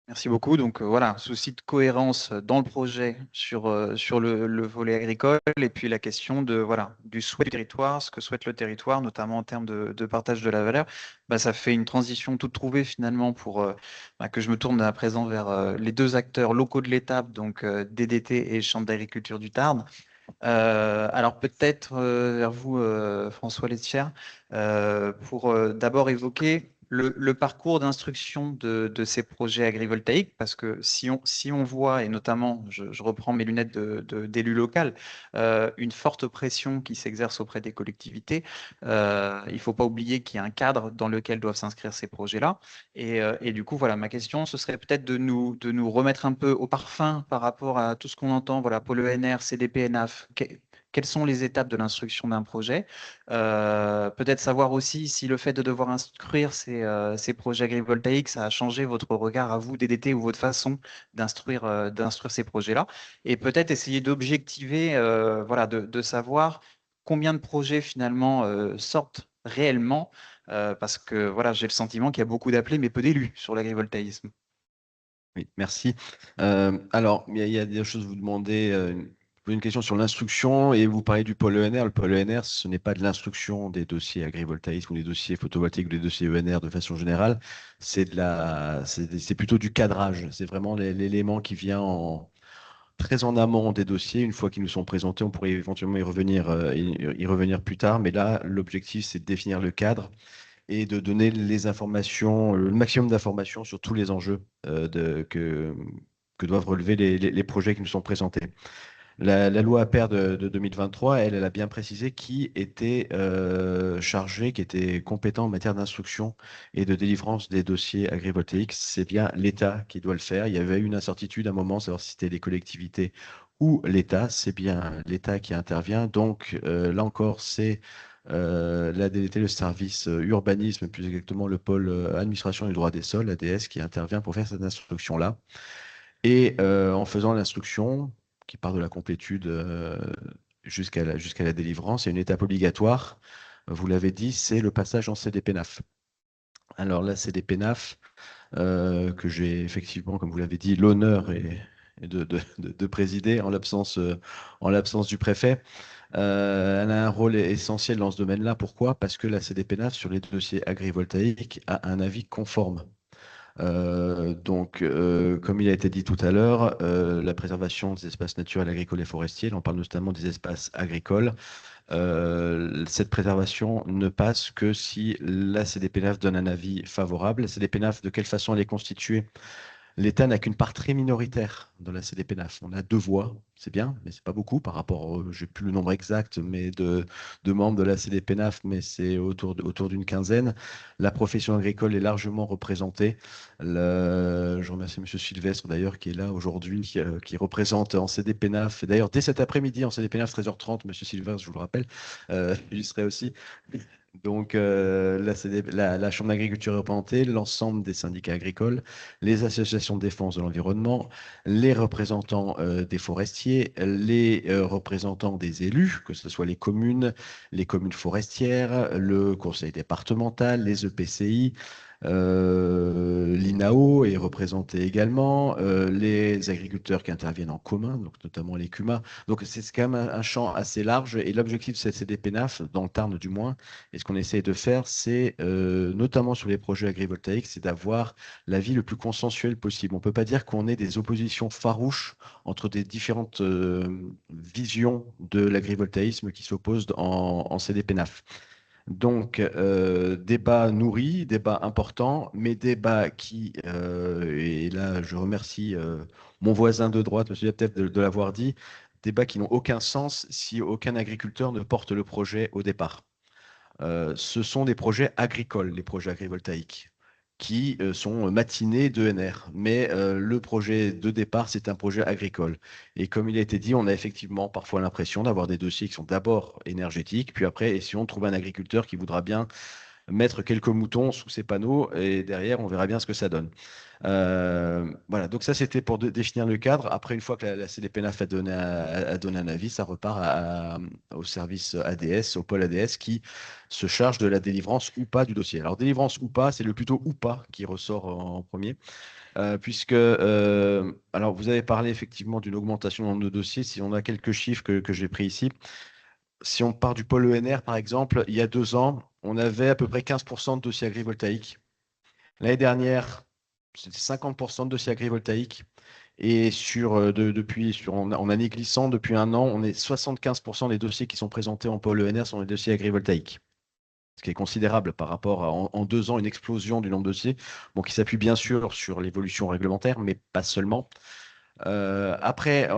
Merci beaucoup. Donc voilà, souci de cohérence dans le projet sur le volet agricole et puis la question de voilà du souhait du territoire, ce que souhaite le territoire, notamment en termes de partage de la valeur. Bah, ça fait une transition toute trouvée finalement pour bah, que je me tourne à présent vers les deux acteurs locaux de l'étape, donc DDT et Chambre d'agriculture du Tarn. Alors peut-être vers vous, François Lettière, pour d'abord évoquer le parcours d'instruction de ces projets agrivoltaïques, parce que si on voit, et notamment, je reprends mes lunettes d'élu local, une forte pression qui s'exerce auprès des collectivités, il ne faut pas oublier qu'il y a un cadre dans lequel doivent s'inscrire ces projets-là. Et du coup, voilà, ma question, ce serait peut-être de nous remettre un peu au parfum par rapport à tout ce qu'on entend, voilà, pour le NR, CDP, NAF. Quelles sont les étapes de l'instruction d'un projet? Peut-être savoir aussi si le fait de devoir instruire ces projets agrivoltaïques, ça a changé votre regard à vous, DDT, ou votre façon d'instruire ces projets-là. Et peut-être essayer d'objectiver, voilà, de savoir combien de projets finalement sortent réellement parce que voilà, j'ai le sentiment qu'il y a beaucoup d'appelés, mais peu d'élus sur l'agrivoltaïsme. Oui, merci. Alors, il y a des choses, vous demandez une question sur l'instruction et vous parlez du pôle ENR. Le pôle ENR, ce n'est pas de l'instruction des dossiers agrivoltaïsques ou des dossiers photovoltaïques ou des dossiers ENR de façon générale. C'est plutôt du cadrage. C'est vraiment l'élément qui vient très en amont des dossiers. Une fois qu'ils nous sont présentés, on pourrait éventuellement y revenir plus tard. Mais là, l'objectif, c'est de définir le cadre et de donner les informations, le maximum d'informations sur tous les enjeux que doivent relever les projets qui nous sont présentés. La loi APER de 2023, elle a bien précisé qui était chargé, qui était compétent en matière d'instruction et de délivrance des dossiers agrivoltaïques. C'est bien l'État qui doit le faire. Il y avait une incertitude à un moment, savoir si c'était les collectivités ou l'État. C'est bien l'État qui intervient. Donc là encore, c'est la DDT, le service urbanisme, plus exactement le pôle administration du droit des sols, ADS, qui intervient pour faire cette instruction-là. Et en faisant l'instruction, qui part de la complétude jusqu'à la délivrance, il y a une étape obligatoire. Vous l'avez dit, c'est le passage en CDP-NAF. Alors là, CDP-NAF, que j'ai effectivement, comme vous l'avez dit, l'honneur et de présider en l'absence du préfet. Elle a un rôle essentiel dans ce domaine-là. Pourquoi? Parce que la CDP-NAF, sur les dossiers agrivoltaïques, a un avis conforme. Donc, comme il a été dit tout à l'heure, la préservation des espaces naturels, agricoles et forestiers, on parle notamment des espaces agricoles. Cette préservation ne passe que si la CDPNAF donne un avis favorable. La CDPNAF, de quelle façon elle est constituée? L'État n'a qu'une part très minoritaire dans la CDPNAF. On a deux voix, c'est bien, mais c'est pas beaucoup par rapport, j'ai plus le nombre exact, mais de membres de la CDPNAF, mais c'est autour d'une quinzaine. La profession agricole est largement représentée. Je remercie M. Sylvestre d'ailleurs qui est là aujourd'hui, qui représente en CDPNAF. D'ailleurs, dès cet après-midi en CDPNAF 13h30, M. Sylvestre, je vous le rappelle, il serait aussi. Donc, là, c'est la Chambre d'agriculture est représentée, l'ensemble des syndicats agricoles, les associations de défense de l'environnement, les représentants des forestiers, les représentants des élus, que ce soit les communes forestières, le conseil départemental, les EPCI, l'INAO est représenté également, les agriculteurs qui interviennent en commun, donc notamment les CUMA. Donc, c'est quand même un champ assez large et l'objectif de cette CDPNAF, dans le Tarn du moins, et ce qu'on essaie de faire, c'est, notamment sur les projets agrivoltaïques, c'est d'avoir l'avis le plus consensuel possible. On ne peut pas dire qu'on ait des oppositions farouches entre des différentes visions de l'agrivoltaïsme qui s'opposent en CDPNAF. Donc, débat nourri, débat important, mais débat qui, et là je remercie mon voisin de droite, M. Yaptev, de l'avoir dit, débat qui n'ont aucun sens si aucun agriculteur ne porte le projet au départ. Ce sont des projets agricoles, les projets agrivoltaïques, qui sont matinés d'ENR. Mais le projet de départ, c'est un projet agricole. Et comme il a été dit, on a effectivement parfois l'impression d'avoir des dossiers qui sont d'abord énergétiques, puis après, essayons de trouver un agriculteur qui voudra bien mettre quelques moutons sous ces panneaux et derrière, on verra bien ce que ça donne. Voilà, donc ça c'était pour définir le cadre. Après, une fois que la CDPNAF a donné un avis, ça repart au service ADS, au pôle ADS qui se charge de la délivrance ou pas du dossier. Alors, délivrance ou pas, c'est le plutôt ou pas qui ressort en premier, puisque, alors vous avez parlé effectivement d'une augmentation dans nos dossiers. Si on a quelques chiffres que j'ai pris ici, si on part du pôle ENR par exemple, il y a 2 ans, on avait à peu près 15% de dossiers agrivoltaïques. L'année dernière, c'était 50% de dossiers agrivoltaïques. Et en année glissant, depuis un an, on est 75% des dossiers qui sont présentés en pôle ENR sont des dossiers agrivoltaïques. Ce qui est considérable par rapport à en 2 ans, une explosion du nombre de dossiers, bon, qui s'appuie bien sûr sur l'évolution réglementaire, mais pas seulement. Après,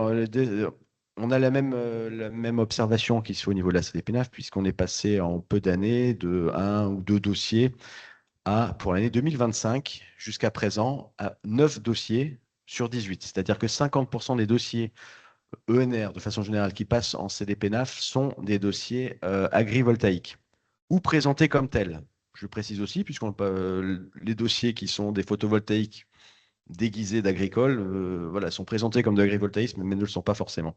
on a la même observation qui se fait au niveau de la CDPNAF, puisqu'on est passé en peu d'années de 1 ou 2 dossiers pour l'année 2025 jusqu'à présent à 9 dossiers sur 18. C'est-à-dire que 50% des dossiers ENR, de façon générale, qui passent en CDPNAF sont des dossiers agrivoltaïques ou présentés comme tels. Je précise aussi, les dossiers qui sont des photovoltaïques déguisés d'agricoles voilà, sont présentés comme de l'agrivoltaïsme, mais ne le sont pas forcément.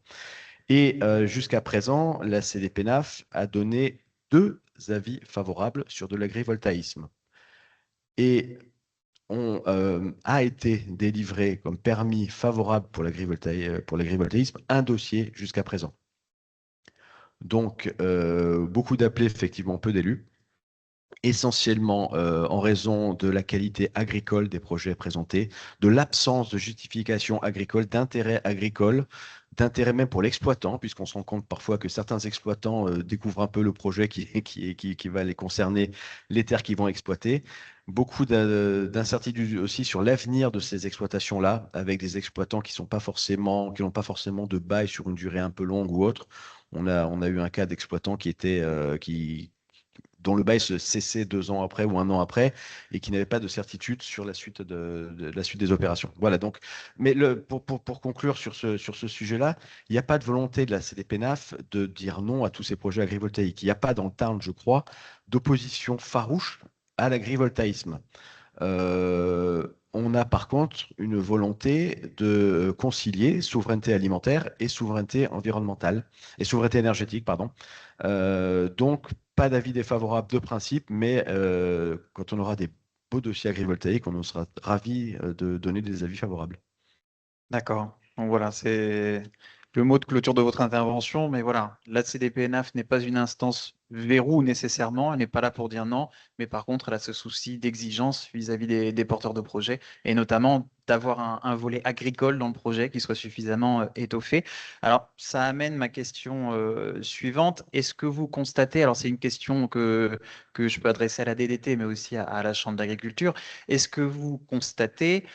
Et jusqu'à présent, la CDPNAF a donné 2 avis favorables sur de l'agrivoltaïsme. Et on a été délivré comme permis favorable pour l'agrivoltaïsme un dossier jusqu'à présent. Donc, beaucoup d'appelés, effectivement, peu d'élus, essentiellement en raison de la qualité agricole des projets présentés, de l'absence de justification agricole, d'intérêt agricole, d'intérêt même pour l'exploitant, puisqu'on se rend compte parfois que certains exploitants découvrent un peu le projet qui va les concerner, les terres qu'ils vont exploiter. Beaucoup d'incertitudes aussi sur l'avenir de ces exploitations-là, avec des exploitants qui n'ont pas forcément de bail sur une durée un peu longue ou autre. On a eu un cas d'exploitant dont le bail se cessait 2 ans après ou un an après et qui n'avait pas de certitude sur la suite la suite des opérations. Voilà, donc, mais pour conclure sur ce sujet-là, il n'y a pas de volonté de la CDPNAF de dire non à tous ces projets agrivoltaïques. Il n'y a pas dans le Tarn, je crois, d'opposition farouche à l'agrivoltaïsme. On a par contre une volonté de concilier souveraineté alimentaire et souveraineté environnementale et souveraineté énergétique, pardon. Donc, pas d'avis défavorable de principe, mais quand on aura des beaux dossiers agrivoltaïques, on sera ravi de donner des avis favorables. D'accord. Donc voilà, c'est le mot de clôture de votre intervention. Mais voilà, la CDPNAF n'est pas une instance verrou nécessairement. Elle n'est pas là pour dire non. Mais par contre, elle a ce souci d'exigence vis-à-vis des porteurs de projets et notamment d'avoir un volet agricole dans le projet qui soit suffisamment étoffé. Alors, ça amène ma question suivante. Est-ce que vous constatez, alors c'est une question que je peux adresser à la DDT, mais aussi à la Chambre d'agriculture, est-ce que vous constatez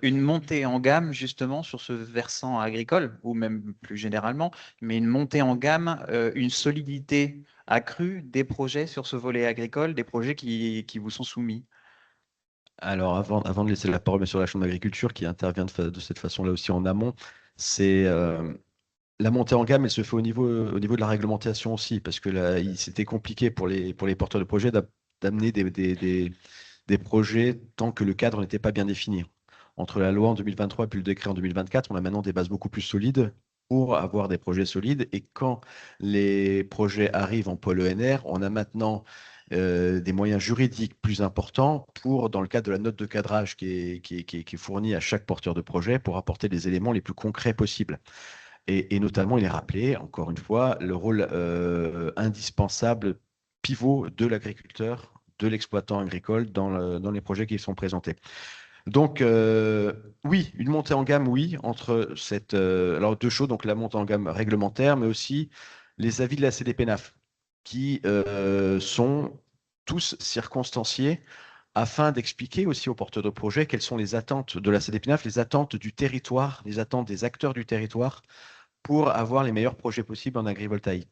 une montée en gamme justement sur ce versant agricole, ou même plus généralement, mais une montée en gamme, une solidité accrue des projets sur ce volet agricole, des projets qui vous sont soumis? Alors, avant de laisser la parole sur la Chambre d'agriculture, qui intervient de cette façon-là aussi en amont, c'est la montée en gamme, elle se fait au niveau de la réglementation aussi, parce que là, c'était compliqué pour les porteurs de projets d'amener des projets tant que le cadre n'était pas bien défini. Entre la loi en 2023 et puis le décret en 2024, on a maintenant des bases beaucoup plus solides pour avoir des projets solides. Et quand les projets arrivent en pôle ENR, on a maintenant des moyens juridiques plus importants dans le cadre de la note de cadrage qui est fournie à chaque porteur de projet pour apporter les éléments les plus concrets possibles. Et notamment, il est rappelé, encore une fois, le rôle indispensable, pivot de l'agriculteur, de l'exploitant agricole dans les projets qui sont présentés. Donc, oui, une montée en gamme, oui, alors 2 choses, donc la montée en gamme réglementaire, mais aussi les avis de la CDPNAF, qui sont tous circonstanciés afin d'expliquer aussi aux porteurs de projet quelles sont les attentes de la CDPNAF, les attentes du territoire, les attentes des acteurs du territoire pour avoir les meilleurs projets possibles en agrivoltaïque.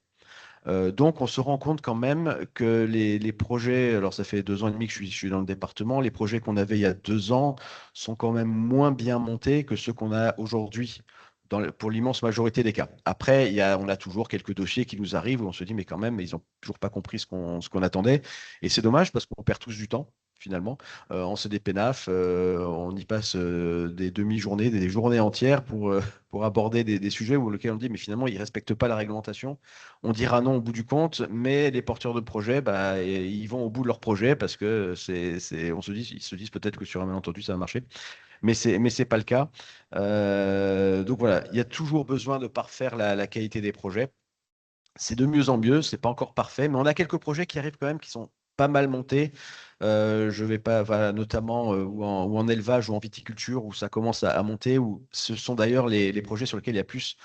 Donc, on se rend compte quand même que les projets, alors ça fait 2 ans et demi que je suis dans le département, les projets qu'on avait il y a 2 ans sont quand même moins bien montés que ceux qu'on a aujourd'hui. pour l'immense majorité des cas. Après, on a toujours quelques dossiers qui nous arrivent où on se dit, mais quand même, ils n'ont toujours pas compris ce qu'on attendait. Et c'est dommage parce qu'on perd tous du temps, finalement. En CDPNAF, on y passe des demi-journées, des journées entières pour aborder des sujets où lesquels on dit, mais finalement, ils ne respectent pas la réglementation. On dira non au bout du compte, mais les porteurs de projet, bah, ils vont au bout de leur projet parce que ils se disent peut-être que sur un malentendu, ça va marcher. Mais c'est pas le cas. Donc voilà, il y a toujours besoin de parfaire la qualité des projets. C'est de mieux en mieux, c'est pas encore parfait, mais on a quelques projets qui arrivent quand même qui sont pas mal montés. Je vais pas, voilà, notamment ou en élevage ou en viticulture où ça commence à monter. Où ce sont d'ailleurs les projets sur lesquels il y a plus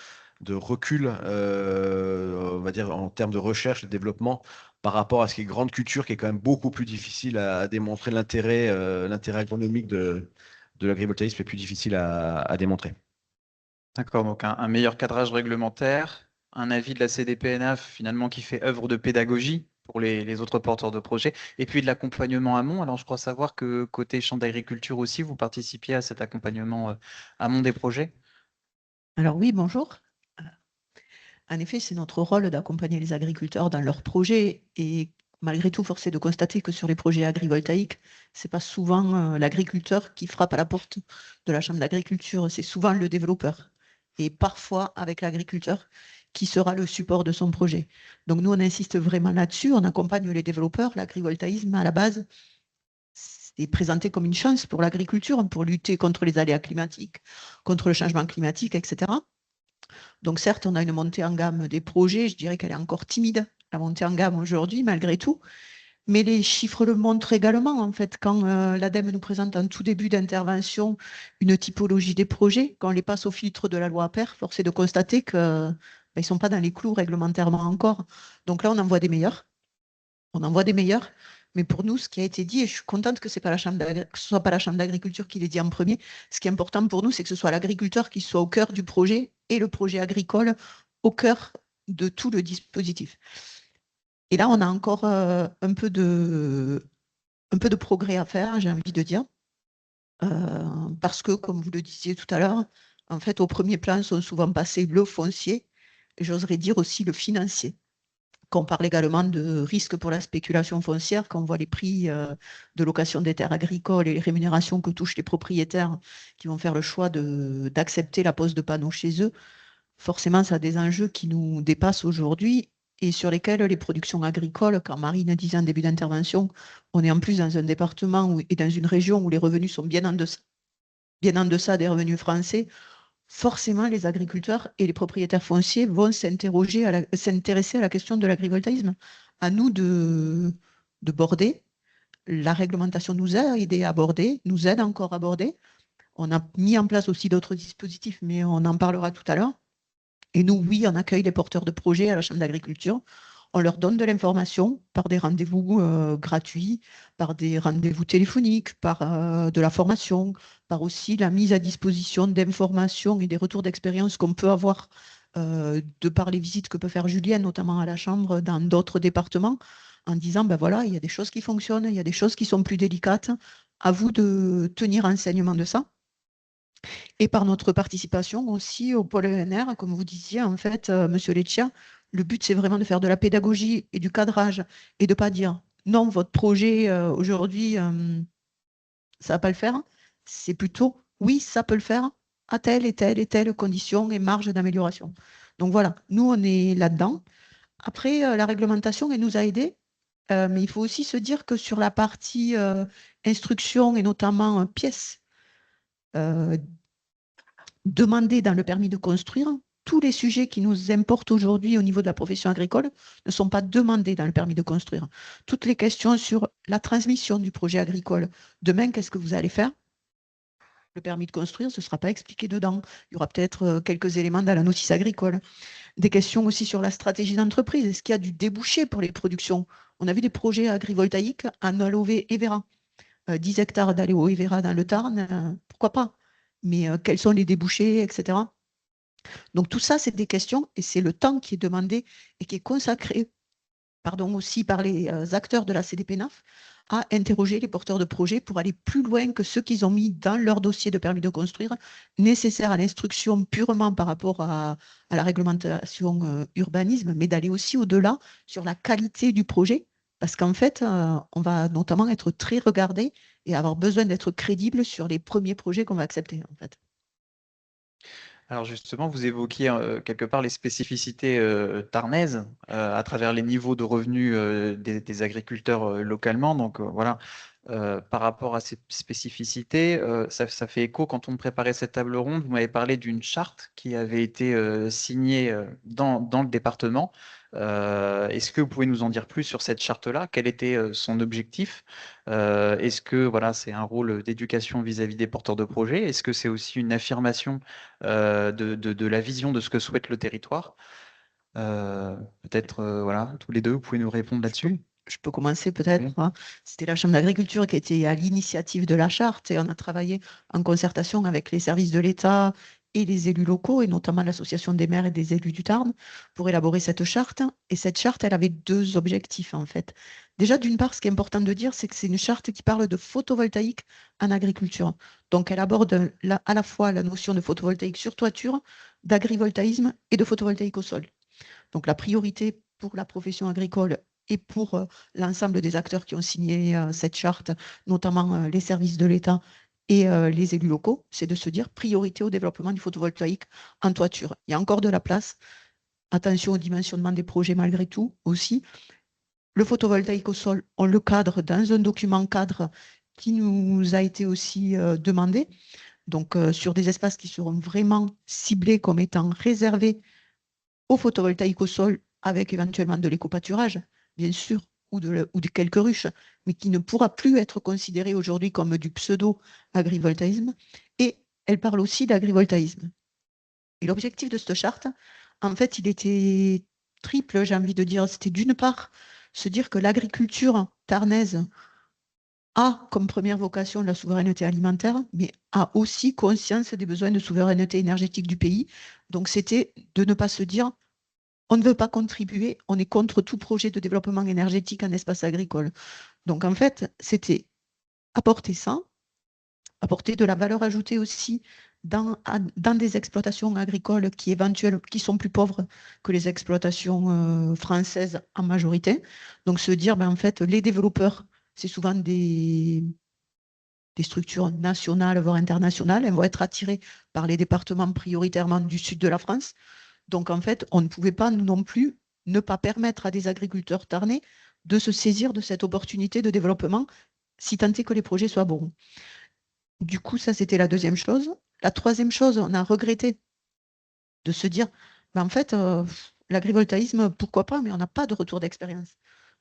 de recul, on va dire en termes de recherche et de développement par rapport à ce qui est grande culture, qui est quand même beaucoup plus difficile à démontrer l'intérêt agronomique de l'agrivoltaïsme est plus difficile à démontrer. D'accord, donc un meilleur cadrage réglementaire, un avis de la CDPNF finalement qui fait œuvre de pédagogie pour les autres porteurs de projets, et puis de l'accompagnement amont. Alors je crois savoir que côté champ d'agriculture aussi, vous participiez à cet accompagnement amont des projets. Alors oui, bonjour. En effet, c'est notre rôle d'accompagner les agriculteurs dans leurs projets et malgré tout, force est de constater que sur les projets agrivoltaïques, c'est pas souvent l'agriculteur qui frappe à la porte de la chambre d'agriculture, c'est souvent le développeur et parfois avec l'agriculteur qui sera le support de son projet. Donc nous, on insiste vraiment là-dessus, on accompagne les développeurs. L'agrivoltaïsme, à la base, c'est présenté comme une chance pour l'agriculture, pour lutter contre les aléas climatiques, contre le changement climatique, etc. Donc certes, on a une montée en gamme des projets, je dirais qu'elle est encore timide, la montée en gamme aujourd'hui, malgré tout. Mais les chiffres le montrent également, en fait, quand l'ADEME nous présente en tout début d'intervention une typologie des projets, quand on les passe au filtre de la loi APER, force est de constater qu'ils ne sont pas dans les clous réglementairement encore. Donc là, on en voit des meilleurs. On en voit des meilleurs. Mais pour nous, ce qui a été dit, et je suis contente que ce ne soit pas la Chambre d'agriculture qui l'ait dit en premier, ce qui est important pour nous, c'est que ce soit l'agriculteur qui soit au cœur du projet et le projet agricole au cœur de tout le dispositif. Et là, on a encore un peu de progrès à faire, j'ai envie de dire, parce que, comme vous le disiez tout à l'heure, en fait, au premier plan sont souvent passés le foncier, et j'oserais dire aussi le financier. Qu'on parle également de risques pour la spéculation foncière, quand on voit les prix de location des terres agricoles et les rémunérations que touchent les propriétaires qui vont faire le choix d'accepter la pose de panneaux chez eux, forcément, ça a des enjeux qui nous dépassent aujourd'hui et sur lesquels les productions agricoles, quand Marine disait en début d'intervention, on est en plus dans un département et dans une région où les revenus sont bien en deçà des revenus français. Forcément, les agriculteurs et les propriétaires fonciers vont s'intéresser à la question de l'agrivoltaïsme. À nous de border. La réglementation nous a aidé à border, nous aide encore à border. On a mis en place aussi d'autres dispositifs, mais on en parlera tout à l'heure. Et nous, oui, on accueille les porteurs de projets à la Chambre d'agriculture. On leur donne de l'information par des rendez-vous gratuits, par des rendez-vous téléphoniques, par de la formation, par aussi la mise à disposition d'informations et des retours d'expérience qu'on peut avoir de par les visites que peut faire Julien, notamment à la Chambre, dans d'autres départements, en disant, ben voilà, il y a des choses qui fonctionnent, il y a des choses qui sont plus délicates. À vous de tenir enseignement de ça. Et par notre participation aussi au pôle ENR, comme vous disiez, en fait, Monsieur Leccia, le but, c'est vraiment de faire de la pédagogie et du cadrage et de ne pas dire non, votre projet aujourd'hui, ça ne va pas le faire. C'est plutôt oui, ça peut le faire à telle et telle condition et marge d'amélioration. Donc voilà, nous, on est là-dedans. Après, la réglementation, elle nous a aidés, mais il faut aussi se dire que sur la partie instruction et notamment pièces, demander dans le permis de construire, tous les sujets qui nous importent aujourd'hui au niveau de la profession agricole ne sont pas demandés dans le permis de construire. Toutes les questions sur la transmission du projet agricole, demain, qu'est-ce que vous allez faire? Le permis de construire, ce ne sera pas expliqué dedans. Il y aura peut-être quelques éléments dans la notice agricole. Des questions aussi sur la stratégie d'entreprise. Est-ce qu'il y a du débouché pour les productions? On a vu des projets agrivoltaïques en Aloe et Vera. 10 hectares d'Aloe et Vera dans le Tarn, pourquoi pas? Mais quels sont les débouchés, etc. Donc tout ça, c'est des questions et c'est le temps qui est demandé et qui est consacré pardon, aussi par les acteurs de la CDPENAF à interroger les porteurs de projets pour aller plus loin que ceux qu'ils ont mis dans leur dossier de permis de construire, nécessaire à l'instruction purement par rapport à la réglementation urbanisme, mais d'aller aussi au-delà sur la qualité du projet, parce qu'en fait, on va notamment être très regardé et avoir besoin d'être crédible sur les premiers projets qu'on va accepter, en fait. Alors justement, vous évoquiez quelque part les spécificités tarnaises à travers les niveaux de revenus des agriculteurs localement. Donc voilà, par rapport à ces spécificités, ça fait écho quand on préparait cette table ronde. Vous m'avez parlé d'une charte qui avait été signée dans le département. Est-ce que vous pouvez nous en dire plus sur cette charte-là? Quel était son objectif? Est-ce que voilà, c'est un rôle d'éducation vis-à-vis des porteurs de projets? Est-ce que c'est aussi une affirmation de la vision de ce que souhaite le territoire? Peut-être, voilà, tous les deux, vous pouvez nous répondre là-dessus? Je peux commencer peut-être, Oui. hein. C'était la Chambre d'agriculture qui était à l'initiative de la charte et on a travaillé en concertation avec les services de l'État et les élus locaux, et notamment l'Association des maires et des élus du Tarn, pour élaborer cette charte. Et cette charte, elle avait deux objectifs, en fait. Déjà, d'une part, ce qui est important de dire, c'est que c'est une charte qui parle de photovoltaïque en agriculture. Donc, elle aborde à la fois la notion de photovoltaïque sur toiture, d'agrivoltaïsme et de photovoltaïque au sol. Donc, la priorité pour la profession agricole et pour l'ensemble des acteurs qui ont signé cette charte, notamment les services de l'État et les élus locaux, c'est de se dire priorité au développement du photovoltaïque en toiture. Il y a encore de la place. Attention au dimensionnement des projets malgré tout aussi. Le photovoltaïque au sol, on le cadre dans un document cadre qui nous a été aussi demandé. Donc, sur des espaces qui seront vraiment ciblés comme étant réservés au photovoltaïque au sol, avec éventuellement de l'éco-pâturage, bien sûr, ou de quelques ruches, mais qui ne pourra plus être considéré aujourd'hui comme du pseudo-agrivoltaïsme. Et elle parle aussi d'agrivoltaïsme. Et l'objectif de cette charte, en fait, il était triple, j'ai envie de dire. C'était d'une part se dire que l'agriculture tarnaise a comme première vocation la souveraineté alimentaire, mais a aussi conscience des besoins de souveraineté énergétique du pays. Donc, c'était de ne pas se dire on ne veut pas contribuer, on est contre tout projet de développement énergétique en espace agricole. Donc, en fait, c'était apporter ça, apporter de la valeur ajoutée aussi dans des exploitations agricoles qui sont plus pauvres que les exploitations françaises en majorité. Donc, se dire, ben, en fait, les développeurs, c'est souvent des structures nationales, voire internationales. Elles vont être attirées par les départements prioritairement du sud de la France. Donc, en fait, on ne pouvait pas non plus ne pas permettre à des agriculteurs tarnais de se saisir de cette opportunité de développement, si tant est que les projets soient bons. Du coup, ça, c'était la deuxième chose. La troisième chose, on a regretté de se dire, ben, en fait, l'agrivoltaïsme, pourquoi pas, mais on n'a pas de retour d'expérience.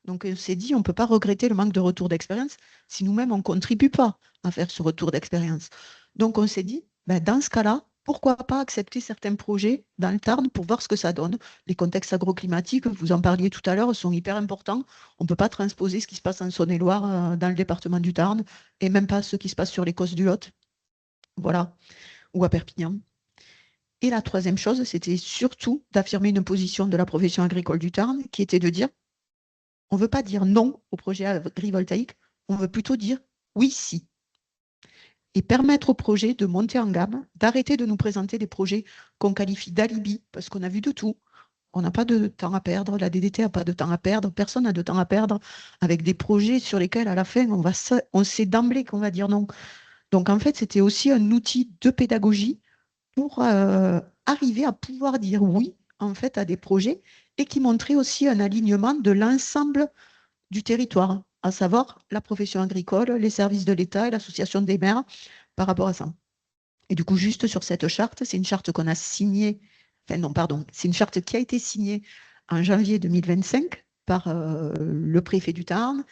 Donc, on s'est dit, on ne peut pas regretter le manque de retour d'expérience si nous-mêmes, on ne contribue pas à faire ce retour d'expérience. Donc, on s'est dit, ben, dans ce cas-là, pourquoi pas accepter certains projets dans le Tarn pour voir ce que ça donne. Les contextes agroclimatiques, vous en parliez tout à l'heure, sont hyper importants. On ne peut pas transposer ce qui se passe en Saône-et-Loire dans le département du Tarn, et même pas ce qui se passe sur les côtes du Lot, voilà, ou à Perpignan. Et la troisième chose, c'était surtout d'affirmer une position de la profession agricole du Tarn qui était de dire on ne veut pas dire non au projet agrivoltaïque, on veut plutôt dire oui, si. Et permettre au projet de monter en gamme, d'arrêter de nous présenter des projets qu'on qualifie d'alibi, parce qu'on a vu de tout. On n'a pas de temps à perdre, la DDT n'a pas de temps à perdre, personne n'a de temps à perdre avec des projets sur lesquels, à la fin, on sait d'emblée qu'on va dire non. Donc, en fait, c'était aussi un outil de pédagogie pour arriver à pouvoir dire oui, en fait, à des projets et qui montraient aussi un alignement de l'ensemble du territoire, à savoir la profession agricole, les services de l'État et l'association des maires par rapport à ça. Et du coup, juste sur cette charte, c'est une charte qu'on a signée, enfin non, pardon, c'est une charte qui a été signée en janvier 2025 par le préfet du Tarn,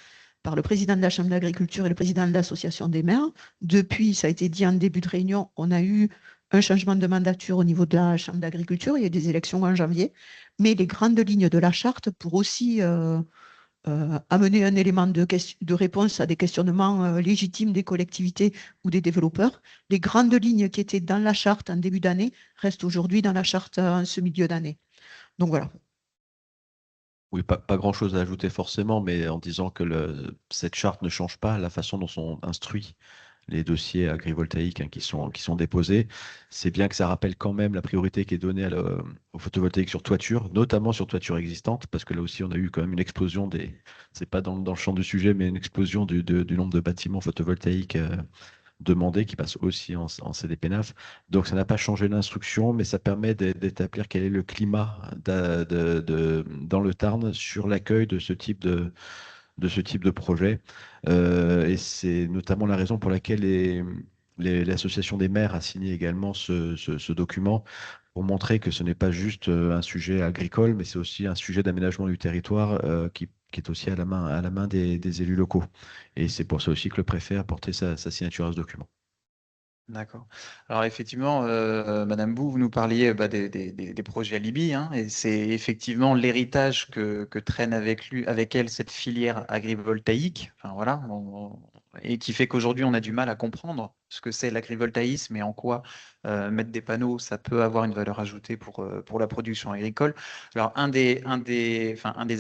par le président de la Chambre d'agriculture et le président de l'association des maires. Depuis, ça a été dit en début de réunion, on a eu un changement de mandature au niveau de la Chambre d'agriculture, il y a eu des élections en janvier, mais les grandes lignes de la charte pour aussi amener un élément de réponse à des questionnements légitimes des collectivités ou des développeurs. Les grandes lignes qui étaient dans la charte en début d'année restent aujourd'hui dans la charte en ce milieu d'année. Donc voilà. Oui, pas grand-chose à ajouter forcément, mais en disant que cette charte ne change pas la façon dont sont instruits les dossiers agrivoltaïques, hein, qui sont déposés. C'est bien que ça rappelle quand même la priorité qui est donnée au photovoltaïque sur toiture, notamment sur toiture existante, parce que là aussi, on a eu quand même une explosion c'est pas dans le champ du sujet, mais une explosion du nombre de bâtiments photovoltaïques demandés qui passent aussi en CDPNAF. Donc, ça n'a pas changé l'instruction, mais ça permet d'établir quel est le climat dans le Tarn sur l'accueil de ce type de projet. Et c'est notamment la raison pour laquelle l'association des maires a signé également ce document pour montrer que ce n'est pas juste un sujet agricole, mais c'est aussi un sujet d'aménagement du territoire qui est aussi à la main des élus locaux. Et c'est pour ça aussi que le préfet a porté sa signature à ce document. D'accord. Alors effectivement, Madame Bou, vous nous parliez des projets à Libye, hein, et c'est effectivement l'héritage que traîne avec elle cette filière agrivoltaïque, enfin, voilà, et qui fait qu'aujourd'hui on a du mal à comprendre ce que c'est l'agrivoltaïsme et en quoi mettre des panneaux, ça peut avoir une valeur ajoutée pour la production agricole. Alors un des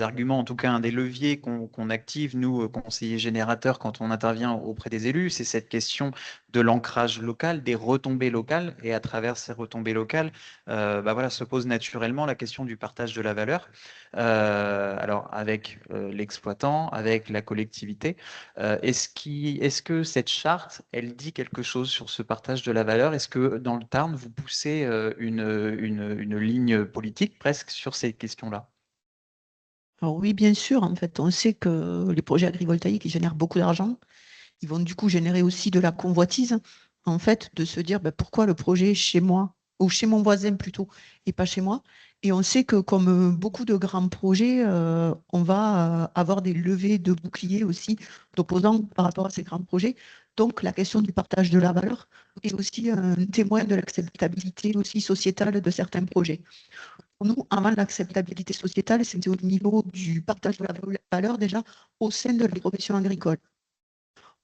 arguments, en tout cas un des leviers qu'on active, nous, conseillers générateurs, quand on intervient auprès des élus, c'est cette question de l'ancrage local, des retombées locales, et à travers ces retombées locales, voilà, se pose naturellement la question du partage de la valeur, alors avec l'exploitant, avec la collectivité. Est-ce que cette charte, elle dit quelque chose sur ce partage de la valeur? Est-ce que dans le Tarn, vous poussez une ligne politique presque sur ces questions-là? Alors oui, bien sûr, en fait, on sait que les projets agrivoltaïques, ils génèrent beaucoup d'argent. Ils vont du coup générer aussi de la convoitise, en fait, de se dire pourquoi le projet chez moi, ou chez mon voisin plutôt, et pas chez moi. Et on sait que comme beaucoup de grands projets, on va avoir des levées de boucliers aussi d'opposants par rapport à ces grands projets. Donc la question du partage de la valeur est aussi un témoin de l'acceptabilité aussi sociétale de certains projets. Pour nous, avant l'acceptabilité sociétale, c'était au niveau du partage de la valeur déjà au sein de la profession agricole.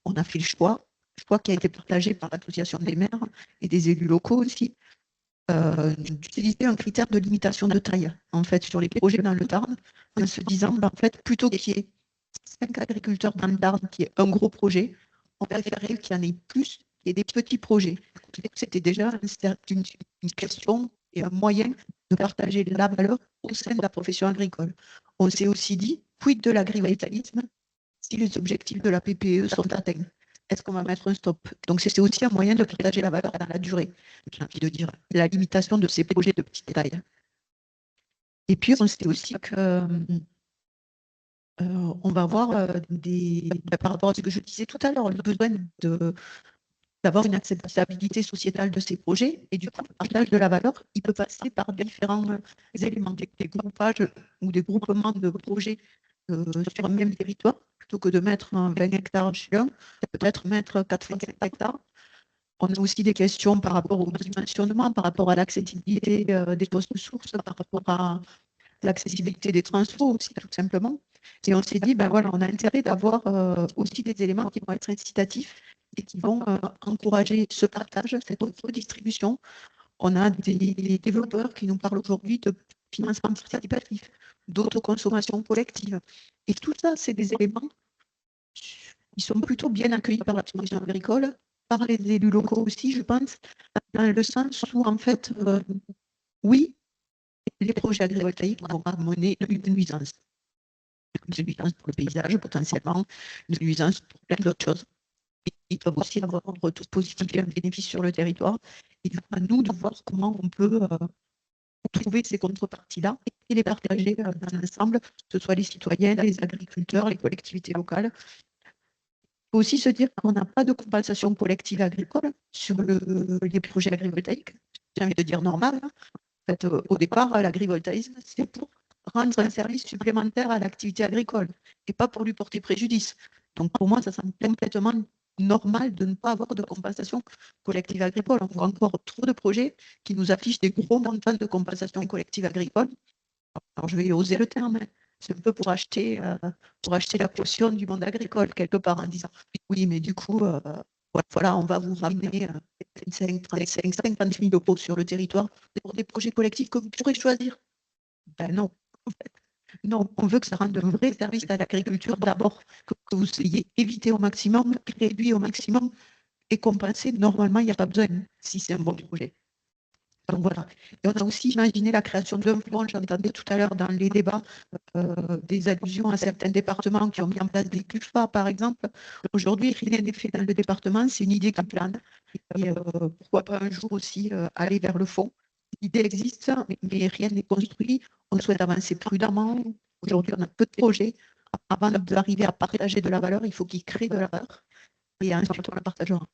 On a fait le choix qui a été partagé par l'association des maires et des élus locaux aussi, d'utiliser un critère de limitation de taille, en fait, sur les projets dans le Tarn, en se disant, en fait, plutôt qu'il y ait 5 agriculteurs dans le Tarn, qui est un gros projet, on préférait qu'il y en ait plus, qu'il y ait des petits projets. C'était déjà une question et un moyen de partager la valeur au sein de la profession agricole. On s'est aussi dit, quid de l'agrivoltaïsme si les objectifs de la PPE sont atteints? Est-ce qu'on va mettre un stop? Donc, c'est aussi un moyen de partager la valeur dans la durée. J'ai envie de dire la limitation de ces projets de petite taille. Et puis, on sait aussi que on va avoir par rapport à ce que je disais tout à l'heure, le besoin d'avoir une acceptabilité sociétale de ces projets. Et du coup, le partage de la valeur, il peut passer par différents éléments, des groupages ou des groupements de projets sur un même territoire, plutôt que de mettre 20 hectares chez l'un, peut-être mettre 80 hectares. On a aussi des questions par rapport au dimensionnement, par rapport à l'accessibilité des postes sources, par rapport à l'accessibilité des transports aussi, tout simplement. Et on s'est dit, voilà, on a intérêt d'avoir aussi des éléments qui vont être incitatifs et qui vont encourager ce partage, cette redistribution. On a des développeurs qui nous parlent aujourd'hui de financement participatif, d'autoconsommation collective. Et tout ça, c'est des éléments qui sont plutôt bien accueillis par la profession agricole, par les élus locaux aussi, je pense, dans le sens où, en fait, oui, les projets agrivoltaïques vont amener une nuisance. Une nuisance pour le paysage, potentiellement, une nuisance pour plein d'autres choses. Ils peuvent aussi avoir un retour positif et un bénéfice sur le territoire. Et à nous de voir comment on peut trouver ces contreparties-là et les partager dans l'ensemble, que ce soit les citoyens, les agriculteurs, les collectivités locales. Il faut aussi se dire qu'on n'a pas de compensation collective agricole sur les projets agrivoltaïques. J'ai envie de dire normal. En fait, au départ, l'agrivoltaïsme, c'est pour rendre un service supplémentaire à l'activité agricole et pas pour lui porter préjudice. Donc, pour moi, ça semble complètement normal de ne pas avoir de compensation collective agricole. On voit encore trop de projets qui nous affichent des gros montants de compensation collective agricole. Alors, je vais oser le terme, hein. C'est un peu pour acheter la caution du monde agricole, quelque part, en disant oui, mais du coup, voilà, on va vous ramener 25, 35, 50 000 € sur le territoire pour des projets collectifs que vous pourrez choisir. Ben non. Non, on veut que ça rende un vrai service à l'agriculture d'abord, que vous ayez évité au maximum, réduit au maximum et compensé. Normalement, il n'y a pas besoin si c'est un bon projet. Donc voilà. Et on a aussi imaginé la création d'un fonds, j'entendais tout à l'heure dans les débats, des allusions à certains départements qui ont mis en place des CUFA, par exemple. Aujourd'hui, rien n'est fait dans le département, c'est une idée qui plane. Et pourquoi pas un jour aussi aller vers le fond. L'idée existe, mais rien n'est construit. On souhaite avancer prudemment. Aujourd'hui, on a peu de projets. Avant d'arriver à partager de la valeur, il faut qu'ils créent de la valeur. Et ensuite, on la partagera.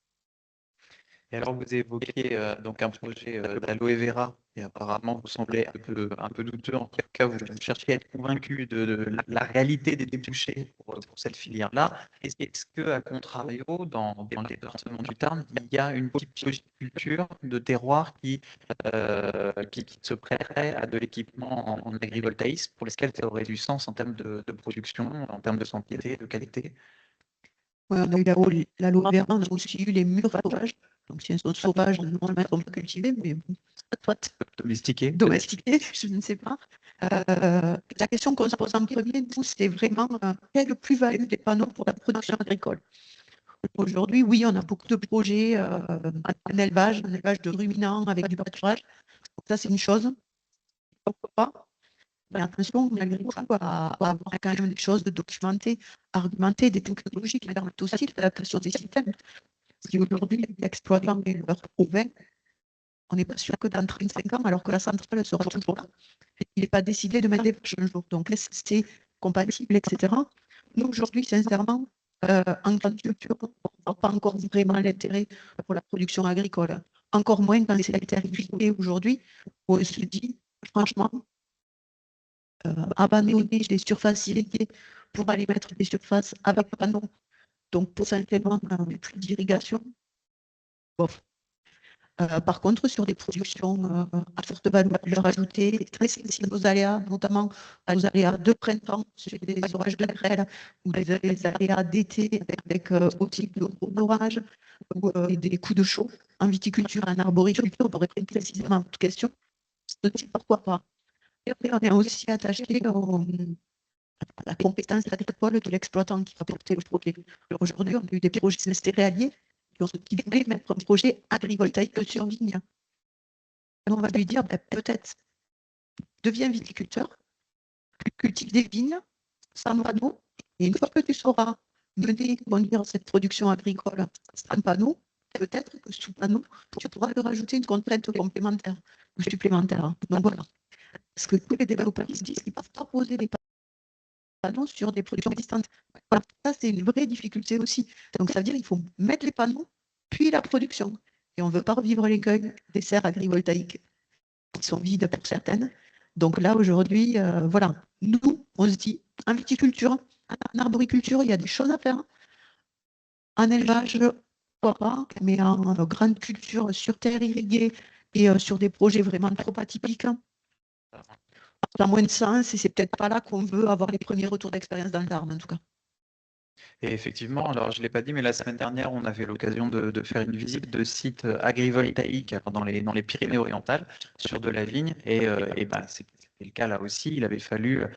Et alors, vous évoquez donc un projet d'aloe vera, et apparemment, vous semblez un peu douteux. En tout cas, vous cherchez à être convaincu de la réalité des débouchés pour cette filière-là. Est-ce que, à contrario, dans le département du Tarn, il y a une typologie de culture, de terroir qui se prêterait à de l'équipement en agrivoltaïsme pour lesquels ça aurait du sens en termes de production, en termes de santé, de qualité? Ouais, on a eu l'aloe vera, on a aussi eu les murs sauvages. Donc, si elles sont sauvages, normalement, on peut cultiver, mais bon, soit Domestiqué? domestiquées, je ne sais pas. La question qu'on se pose en premier, nous, c'est vraiment quelle plus-value des panneaux pour la production agricole. Aujourd'hui, oui, on a beaucoup de projets en élevage de ruminants avec du pâturage. Ça, c'est une chose. Pourquoi pas? Mais attention, l'agriculture va avoir quand même des choses de documentées, argumentées, des technologies qui permettent aussi l'adaptation des systèmes. Si aujourd'hui, l'exploitant est leur prouvé, on n'est pas sûr que dans 35 ans, alors que la centrale sera toujours là, il n'est pas décidé de mettre des vaches un jour. Donc, c'est compatible, etc. Nous, aujourd'hui, sincèrement, en grande culture, on ne voit pas encore vraiment l'intérêt pour la production agricole. Encore moins quand c'est la terre irriguée aujourd'hui, où on se dit, franchement, abandonner des surfaces irriguées pour aller mettre des surfaces avec panneaux. Donc, potentiellement, plus d'irrigation. Bof. Par contre, sur des productions à forte valeur ajoutée, très sensibles aux aléas, notamment aux aléas de printemps, sur des orages de grêle, ou des aléas d'été avec aussi de gros orages, ou des coups de chaud en viticulture, en arboriculture, pour répondre précisément à votre question, pourquoi pas. Et après, on est aussi attaché à la compétence agricole de l'exploitant qui va porter le projet. Aujourd'hui, on a eu des projets céréaliers qui voulaient mettre un projet agrivoltaïque sur vigne. On va lui dire, peut-être, deviens viticulteur, cultive des vignes, sans panneau, et une fois que tu sauras mener, conduire cette production agricole sans panneau, peut-être que sous panneau, tu pourras leur rajouter une contrainte complémentaire ou supplémentaire. Donc voilà. Parce que tous les développeurs disent qu'ils ne peuvent pas poser des panneaux sur des productions existantes. Voilà. Ça, c'est une vraie difficulté aussi. Donc ça veut dire qu'il faut mettre les panneaux, puis la production. Et on ne veut pas revivre l'écueil des serres agrivoltaïques qui sont vides pour certaines. Donc là, aujourd'hui, voilà, nous, on se dit, en viticulture, en arboriculture, il y a des choses à faire. En élevage, pourquoi pas, mais en grande culture sur terre irriguée et sur des projets vraiment trop atypiques, ça a moins de sens et c'est peut-être pas là qu'on veut avoir les premiers retours d'expérience dans le Tarn, en tout cas. Et effectivement, alors je ne l'ai pas dit, mais la semaine dernière, on avait l'occasion de faire une visite de site agrivoltaïque dans les Pyrénées-Orientales sur de la vigne. Et bah, c'était le cas là aussi. Il avait fallu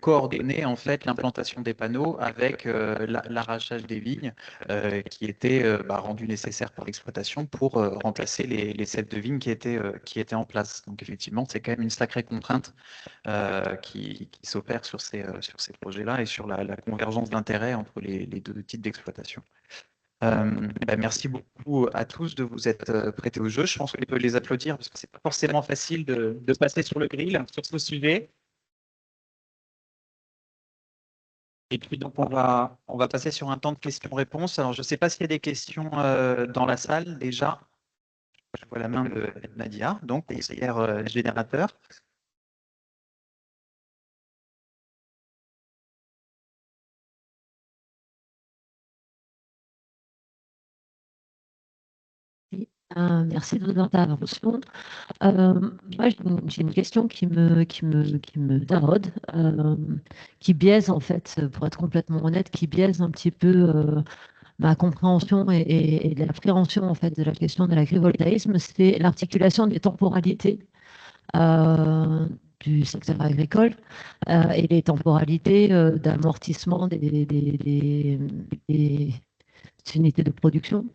coordonner en fait l'implantation des panneaux avec l'arrachage des vignes qui était rendu nécessaire par l'exploitation pour remplacer les ceps de vigne qui étaient en place. Donc effectivement, c'est quand même une sacrée contrainte qui s'opère sur ces projets-là et sur la convergence d'intérêts entre les deux types d'exploitation. Merci beaucoup à tous de vous être prêtés au jeu. Je pense qu'on peut les applaudir parce que c'est pas forcément facile de passer sur le grill sur ce sujet. Et puis donc on va passer sur un temps de questions-réponses. Alors je ne sais pas s'il y a des questions dans la salle déjà. Je vois la main de Nadia, donc conseillère générateur. Merci de votre intervention. Moi, j'ai une question qui me taraude, qui biaise en fait, pour être complètement honnête, qui biaise un petit peu ma compréhension et l'appréhension en fait de la question de l'agrivoltaïsme, c'est l'articulation des temporalités du secteur agricole et les temporalités d'amortissement des unités de production,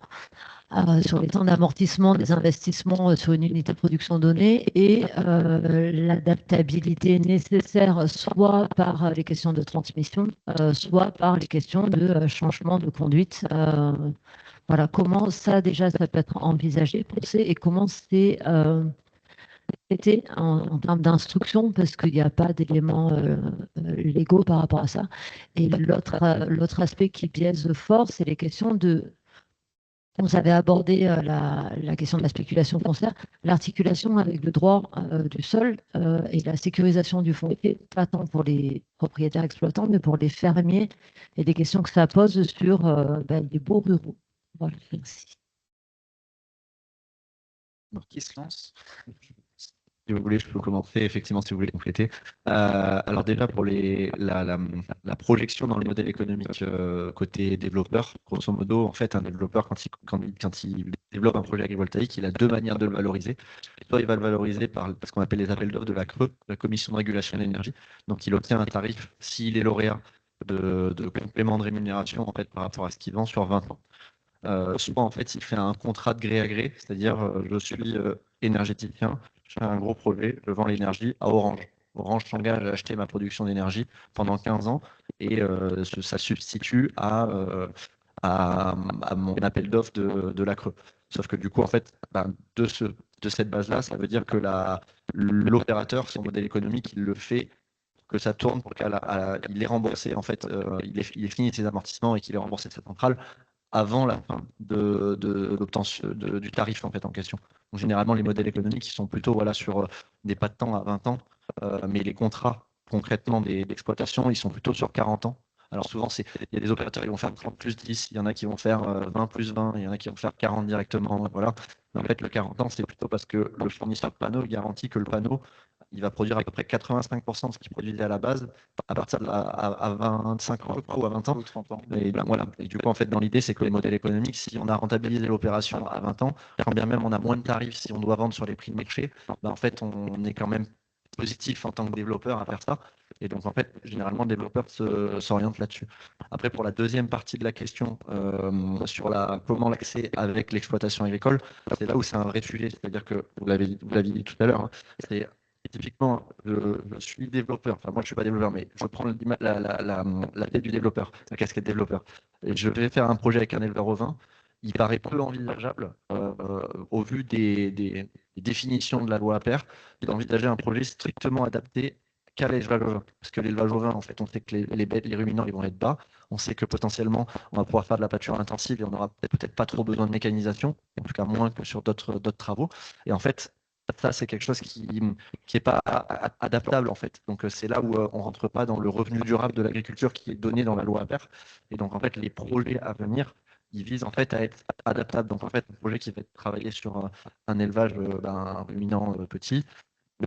sur les temps d'amortissement des investissements sur une unité de production donnée et l'adaptabilité nécessaire soit par les questions de transmission, soit par les questions de changement de conduite. Voilà, comment ça déjà ça peut être envisagé, pensé, et comment c'est traité en termes d'instruction, parce qu'il n'y a pas d'éléments légaux par rapport à ça. Et l'autre aspect qui biaise fort, c'est les questions de... Vous avez abordé la question de la spéculation foncière, l'articulation avec le droit du sol et la sécurisation du foncier, pas tant pour les propriétaires exploitants, mais pour les fermiers et les questions que ça pose sur les baux ruraux. Voilà, merci. Qui se lance? Si vous voulez, je peux commencer, effectivement, si vous voulez compléter. Alors déjà, pour la projection dans le modèle économique côté développeur, grosso modo, en fait, un développeur, quand il développe un projet agrivoltaïque, il a deux manières de le valoriser. Soit il va le valoriser par ce qu'on appelle les appels d'offres de la CRE, la Commission de régulation de l'énergie. Donc, il obtient un tarif, s'il est lauréat, de complément de rémunération en fait, par rapport à ce qu'il vend sur 20 ans. Souvent, en fait, il fait un contrat de gré à gré, c'est-à-dire je suis énergéticien, je fais un gros projet, je vends l'énergie à Orange. Orange s'engage à acheter ma production d'énergie pendant 15 ans et ça substitue à mon appel d'offres de la CRE. Sauf que du coup, en fait, de cette base-là, ça veut dire que l'opérateur, son modèle économique, il le fait que ça tourne pour qu'il ait remboursé, en fait, il ait fini ses amortissements et qu'il ait remboursé cette centrale avant la fin de l'obtention du tarif en fait en question. Donc, généralement, les modèles économiques ils sont plutôt voilà, sur des pas de temps à 20 ans, mais les contrats concrètement d'exploitation, ils sont plutôt sur 40 ans. Alors souvent, il y a des opérateurs qui vont faire 30 plus 10, il y en a qui vont faire 20 plus 20, il y en a qui vont faire 40 directement. Voilà. Mais en fait, le 40 ans, c'est plutôt parce que le fournisseur de panneaux garantit que le panneau, il va produire à peu près 85% de ce qu'il produisait à la base à partir à 25 ans ou à 20 ans. 30 ans. Et voilà. Et du coup, en fait, dans l'idée, c'est que les modèles économiques, si on a rentabilisé l'opération à 20 ans, quand bien même on a moins de tarifs si on doit vendre sur les prix de marché, en fait, on est quand même positif en tant que développeur à faire ça. Et donc, en fait, généralement, le développeur s'oriente là-dessus. Après, pour la deuxième partie de la question, sur comment l'accès avec l'exploitation agricole, c'est là où c'est un vrai sujet. C'est-à-dire que, vous l'avez dit tout à l'heure, hein, c'est typiquement, je suis développeur, enfin moi je ne suis pas développeur, mais je prends la tête du développeur, la casquette développeur, et je vais faire un projet avec un éleveur ovin, il paraît peu envisageable, au vu des définitions de la loi APER, d'envisager un projet strictement adapté qu'à l'élevage ovin. Parce que l'élevage ovin, en fait, on sait que les bêtes, les ruminants, ils vont être bas, on sait que potentiellement, on va pouvoir faire de la pâture intensive et on n'aura peut-être pas trop besoin de mécanisation, en tout cas moins que sur d'autres travaux, et en fait, ça, c'est quelque chose qui n'est pas adaptable en fait. Donc c'est là où on ne rentre pas dans le revenu durable de l'agriculture qui est donné dans la loi APER. Et donc en fait, les projets à venir, ils visent en fait à être adaptables. Donc en fait, un projet qui va être travaillé sur un élevage ruminant petit,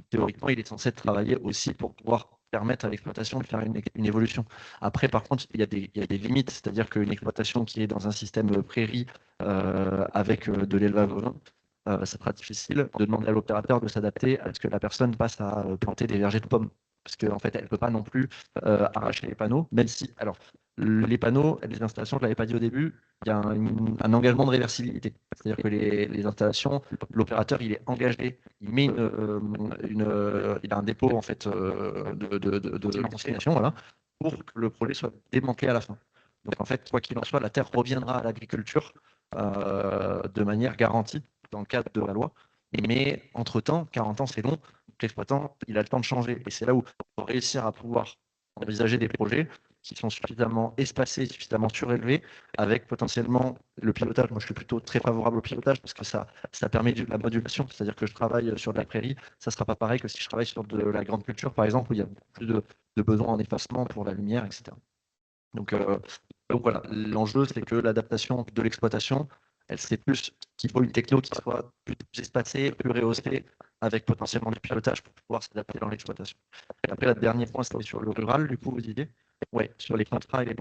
théoriquement, il est censé travailler aussi pour pouvoir permettre à l'exploitation de faire une évolution. Après, par contre, il y a des limites, c'est-à-dire qu'une exploitation qui est dans un système prairie avec de l'élevage ovin, ça sera difficile de demander à l'opérateur de s'adapter à ce que la personne passe à planter des vergers de pommes. Parce qu'en fait, elle ne peut pas non plus arracher les panneaux, même si, alors, les panneaux, les installations, je ne l'avais pas dit au début, il y a un engagement de réversibilité. C'est-à-dire que les installations, l'opérateur, il est engagé, il met il a un dépôt en fait, de consignation, voilà, pour que le projet soit démantelé à la fin. Donc en fait, quoi qu'il en soit, la terre reviendra à l'agriculture de manière garantie dans le cadre de la loi. Mais entre-temps, 40 ans, c'est long. L'exploitant, il a le temps de changer. Et c'est là où on va réussir à pouvoir envisager des projets qui sont suffisamment espacés, suffisamment surélevés, avec potentiellement le pilotage. Moi, je suis plutôt très favorable au pilotage parce que ça permet de la modulation. C'est-à-dire que je travaille sur de la prairie, ça ne sera pas pareil que si je travaille sur de la grande culture, par exemple, où il y a plus de besoins en effacement pour la lumière, etc. Donc voilà, l'enjeu, c'est que l'adaptation de l'exploitation, c'est plus qu'il faut une techno qui soit plus espacée, plus rehaussée, avec potentiellement du pilotage pour pouvoir s'adapter dans l'exploitation. Et après, le dernier point, c'était sur le rural, du coup, vous disiez. Oui, sur les contrats et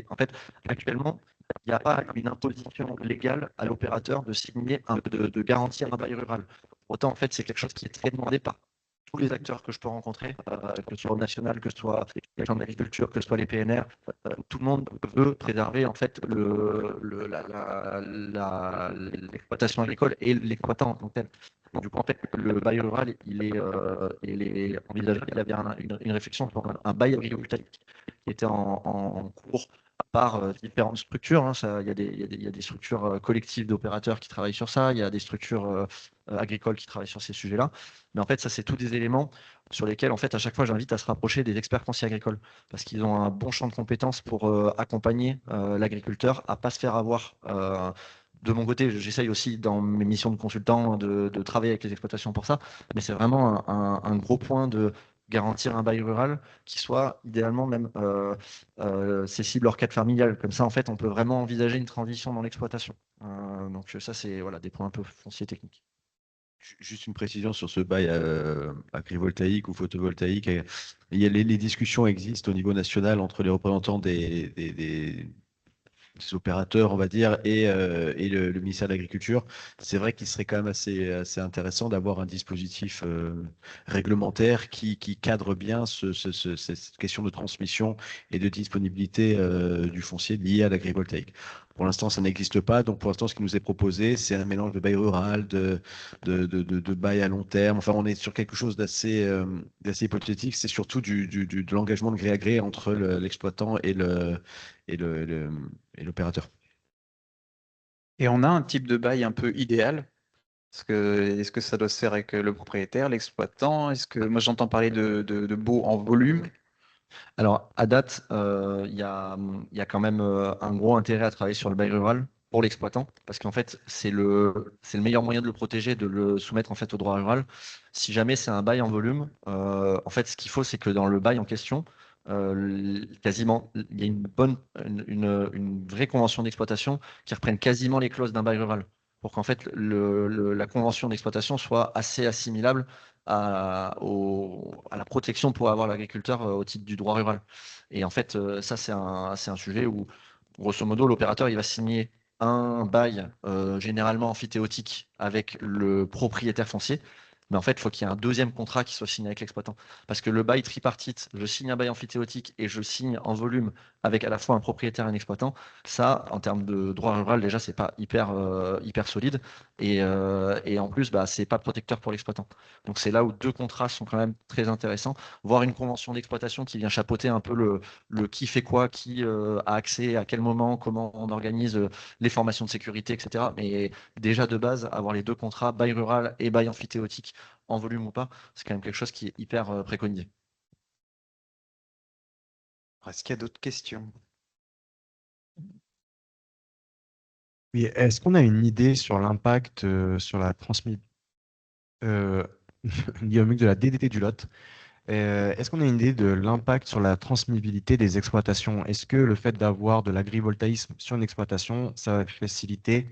en fait, actuellement, il n'y a pas une imposition légale à l'opérateur de signer, de garantir un bail rural. Autant, en fait, c'est quelque chose qui est très demandé par tous les acteurs que je peux rencontrer, que ce soit au national, que ce soit les chambres d'agriculture, que ce soit les PNR, tout le monde veut préserver en fait l'exploitation agricole et l'exploitant en tant que tel. Du coup, en fait, le bail rural, il est envisagé. Il y avait une réflexion sur un bail agrivoltaïque qui était en cours par différentes structures. Hein. Il y a des structures collectives d'opérateurs qui travaillent sur ça. Il y a des structures agricoles qui travaillent sur ces sujets-là. Mais en fait, ça, c'est tous des éléments sur lesquels, en fait, à chaque fois, j'invite à se rapprocher des experts fonciers agricoles parce qu'ils ont un bon champ de compétences pour accompagner l'agriculteur à ne pas se faire avoir. De mon côté, j'essaye aussi dans mes missions de consultant de travailler avec les exploitations pour ça, mais c'est vraiment un gros point de garantir un bail rural qui soit idéalement même cessible hors cadre familial. Comme ça, en fait, on peut vraiment envisager une transition dans l'exploitation. Donc ça, c'est voilà, des points un peu fonciers techniques. Juste une précision sur ce bail agrivoltaïque ou photovoltaïque. Les discussions existent au niveau national entre les représentants des opérateurs, on va dire, et le ministère de l'Agriculture. C'est vrai qu'il serait quand même assez intéressant d'avoir un dispositif réglementaire qui cadre bien cette question de transmission et de disponibilité du foncier lié à l'agrivoltaïque. Pour l'instant, ça n'existe pas. Donc, pour l'instant, ce qui nous est proposé, c'est un mélange de bail rural, de bail à long terme. Enfin, on est sur quelque chose d'assez hypothétique. C'est surtout de l'engagement de gré à gré entre l'exploitant et l'opérateur. Et on a un type de bail un peu idéal. Est-ce que ça doit se faire avec le propriétaire, l'exploitant? Est-ce que moi j'entends parler de baux en volume? Alors, à date, il y a quand même un gros intérêt à travailler sur le bail rural pour l'exploitant, parce qu'en fait, c'est le meilleur moyen de le protéger, de le soumettre en fait au droit rural. Si jamais c'est un bail en volume, en fait, ce qu'il faut, c'est que dans le bail en question, quasiment, il y a une vraie convention d'exploitation qui reprenne quasiment les clauses d'un bail rural, pour qu'en fait, la convention d'exploitation soit assez assimilable à la protection pour avoir l'agriculteur au titre du droit rural. Et en fait, ça, c'est un sujet où, grosso modo, l'opérateur, il va signer un bail généralement amphithéotique avec le propriétaire foncier. Mais en fait, il faut qu'il y ait un deuxième contrat qui soit signé avec l'exploitant. Parce que le bail tripartite, je signe un bail amphithéotique et je signe en volume avec à la fois un propriétaire et un exploitant. Ça, en termes de droit rural, déjà, c'est pas hyper solide. Et en plus, bah, c'est pas protecteur pour l'exploitant. Donc c'est là où deux contrats sont quand même très intéressants, voire une convention d'exploitation qui vient chapeauter un peu le qui fait quoi, qui a accès à quel moment, comment on organise les formations de sécurité, etc. Mais déjà de base, avoir les deux contrats, bail rural et bail amphithéotique, en volume ou pas, c'est quand même quelque chose qui est hyper préconisé. Est-ce qu'il y a d'autres questions? Oui, est-ce qu'on a une idée sur l'impact sur la transmission de la DDT du lot? Est-ce qu'on a une idée de l'impact sur la transmissibilité des exploitations? Est-ce que le fait d'avoir de l'agrivoltaïsme sur une exploitation, ça va faciliter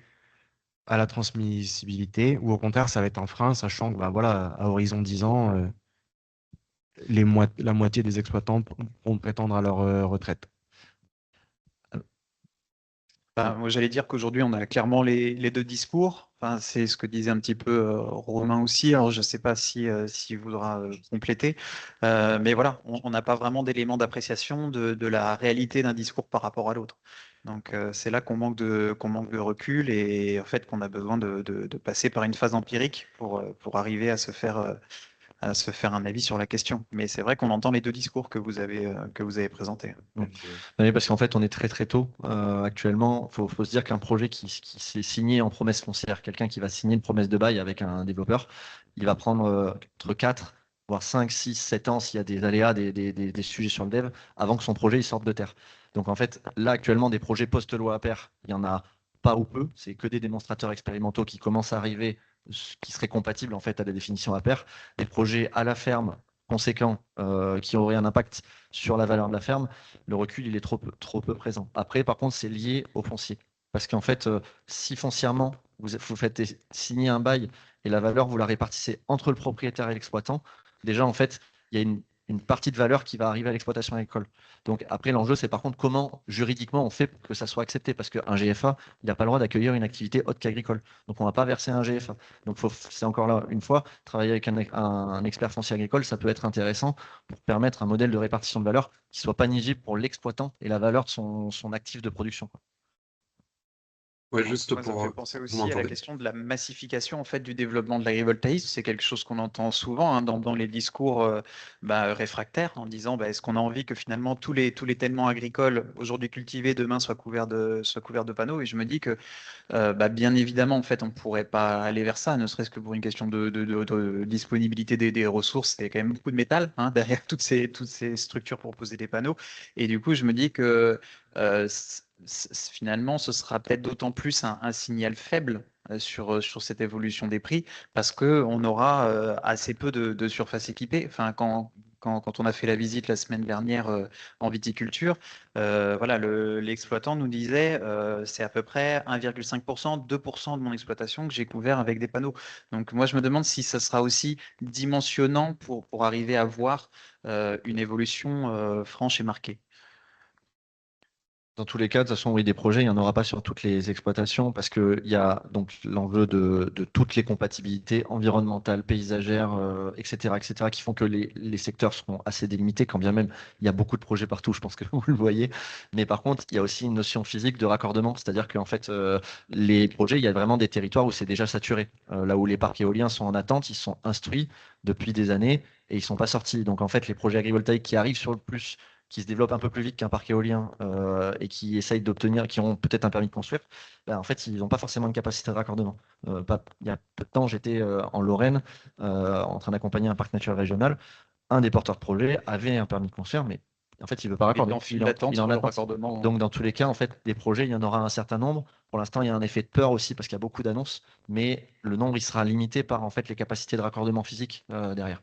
à la transmissibilité ou au contraire, ça va être un frein, sachant que bah, voilà, à horizon 10 ans, la moitié des exploitants pourront prétendre à leur retraite? Moi, j'allais dire qu'aujourd'hui, on a clairement les deux discours. Enfin, c'est ce que disait un petit peu Romain aussi. Alors, je ne sais pas s'il voudra compléter. Mais voilà, on n'a pas vraiment d'éléments d'appréciation de la réalité d'un discours par rapport à l'autre. Donc, c'est là qu'on manque de recul et en fait qu'on a besoin de passer par une phase empirique pour arriver à se faire un avis sur la question. Mais c'est vrai qu'on entend les deux discours que vous avez présentés. Oui, parce qu'en fait, on est très très tôt. Actuellement, il faut se dire qu'un projet qui s'est signé en promesse foncière, quelqu'un qui va signer une promesse de bail avec un développeur, il va prendre entre 4, voire 5, 6, 7 ans s'il y a des aléas, des sujets sur le dev, avant que son projet il sorte de terre. Donc en fait, là actuellement, des projets post-loi APER, il y en a pas ou peu. C'est que des démonstrateurs expérimentaux qui commencent à arriver, qui seraient compatibles en fait à la définition APER. Des projets à la ferme conséquents qui auraient un impact sur la valeur de la ferme, le recul il est trop peu présent. Après, par contre, c'est lié au foncier. Parce qu'en fait, si foncièrement, vous faites signer un bail et la valeur, vous la répartissez entre le propriétaire et l'exploitant, déjà, en fait, il y a une partie de valeur qui va arriver à l'exploitation agricole. Donc après, l'enjeu, c'est par contre comment juridiquement on fait pour que ça soit accepté, parce qu'un GFA, il n'a pas le droit d'accueillir une activité autre qu'agricole. Donc on ne va pas verser un GFA. Donc c'est encore là, une fois, travailler avec un expert foncier agricole, ça peut être intéressant pour permettre un modèle de répartition de valeur qui ne soit pas nuisible pour l'exploitant et la valeur de son actif de production, quoi. Ouais, juste Moi, ça me pour. fait penser Vous aussi à la m'entendez? question de la massification en fait du développement de l'agrivoltaïsme. C'est quelque chose qu'on entend souvent dans les discours réfractaires en disant est-ce qu'on a envie que finalement tous les tèlements agricoles aujourd'hui cultivés demain soient couverts de panneaux. Et je me dis que bien évidemment en fait on pourrait pas aller vers ça, ne serait-ce que pour une question de disponibilité des ressources. C'est quand même beaucoup de métal derrière toutes ces structures pour poser des panneaux. Et du coup je me dis que finalement, ce sera peut-être d'autant plus un signal faible sur cette évolution des prix parce qu'on aura assez peu de surface équipée. Enfin, quand on a fait la visite la semaine dernière en viticulture, voilà, l'exploitant nous disait c'est à peu près 1,5%, 2% de mon exploitation que j'ai couvert avec des panneaux. Donc moi, je me demande si ça sera aussi dimensionnant pour arriver à voir une évolution franche et marquée. Dans tous les cas, de toute façon, oui, des projets, il n'y en aura pas sur toutes les exploitations parce qu'il y a donc l'enjeu de toutes les compatibilités environnementales, paysagères, etc., qui font que les secteurs seront assez délimités, quand bien même il y a beaucoup de projets partout, je pense que vous le voyez. Mais par contre, il y a aussi une notion physique de raccordement, c'est-à-dire qu'en fait, les projets, il y a vraiment des territoires où c'est déjà saturé. Là où les parcs éoliens sont en attente, ils sont instruits depuis des années et ils ne sont pas sortis. Donc en fait, les projets agrivoltaïques qui arrivent sur le plus qui se développent un peu plus vite qu'un parc éolien et qui essayent d'obtenir, qui ont peut-être un permis de construire, en fait, ils n'ont pas forcément une capacité de raccordement. Il y a peu de temps, j'étais en Lorraine en train d'accompagner un parc naturel régional. Un des porteurs de projet avait un permis de construire, mais en fait, il ne veut pas Il est raccorder. en file d'attente Il en sur le attend. raccordement. Donc, dans tous les cas, en fait, des projets, il y en aura un certain nombre. Pour l'instant, il y a un effet de peur aussi parce qu'il y a beaucoup d'annonces, mais le nombre, il sera limité par en fait les capacités de raccordement physique derrière.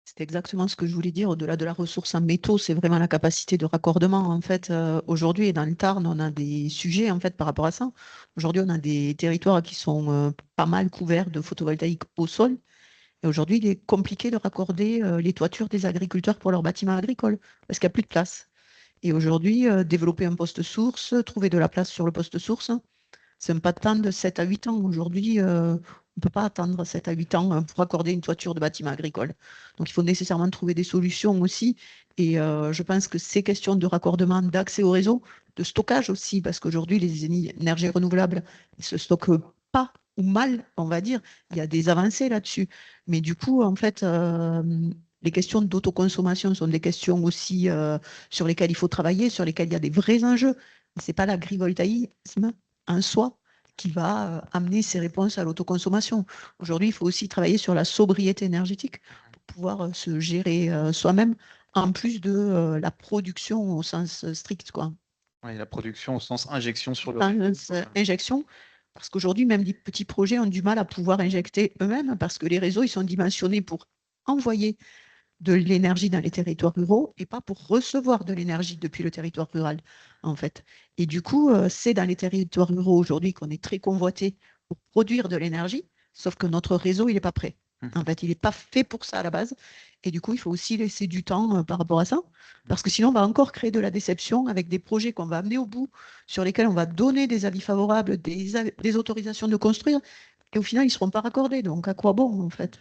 C'est exactement ce que je voulais dire. Au-delà de la ressource en métaux, c'est vraiment la capacité de raccordement. En fait, aujourd'hui, et dans le Tarn, on a des sujets en fait par rapport à ça. Aujourd'hui, on a des territoires qui sont pas mal couverts de photovoltaïque au sol. Et aujourd'hui, il est compliqué de raccorder les toitures des agriculteurs pour leurs bâtiments agricoles parce qu'il n'y a plus de place. Et aujourd'hui, développer un poste source, trouver de la place sur le poste source, c'est un pas de temps de 7 à 8 ans. Aujourd'hui, on ne peut pas attendre 7 à 8 ans pour accorder une toiture de bâtiment agricole. Donc, il faut nécessairement trouver des solutions aussi. Et je pense que ces questions de raccordement, d'accès au réseau, de stockage aussi, parce qu'aujourd'hui, les énergies renouvelables ne se stockent pas ou mal, on va dire. Il y a des avancées là-dessus. Mais du coup, en fait, les questions d'autoconsommation sont des questions aussi sur lesquelles il faut travailler, sur lesquelles il y a des vrais enjeux. Ce n'est pas l'agrivoltaïsme en soi qui va amener ces réponses à l'autoconsommation. Aujourd'hui, il faut aussi travailler sur la sobriété énergétique pour pouvoir se gérer soi-même, en plus de la production au sens strict, quoi. Oui, la production au sens injection sur le Sens, injection, parce qu'aujourd'hui, même des petits projets ont du mal à pouvoir injecter eux-mêmes, parce que les réseaux, ils sont dimensionnés pour envoyer de l'énergie dans les territoires ruraux et pas pour recevoir de l'énergie depuis le territoire rural, en fait. Et du coup, c'est dans les territoires ruraux aujourd'hui qu'on est très convoité pour produire de l'énergie, sauf que notre réseau, il n'est pas prêt. En fait, il n'est pas fait pour ça à la base. Et du coup, il faut aussi laisser du temps par rapport à ça, parce que sinon, on va encore créer de la déception avec des projets qu'on va amener au bout, sur lesquels on va donner des avis favorables, des autorisations de construire, et au final, ils ne seront pas raccordés. Donc, à quoi bon, en fait?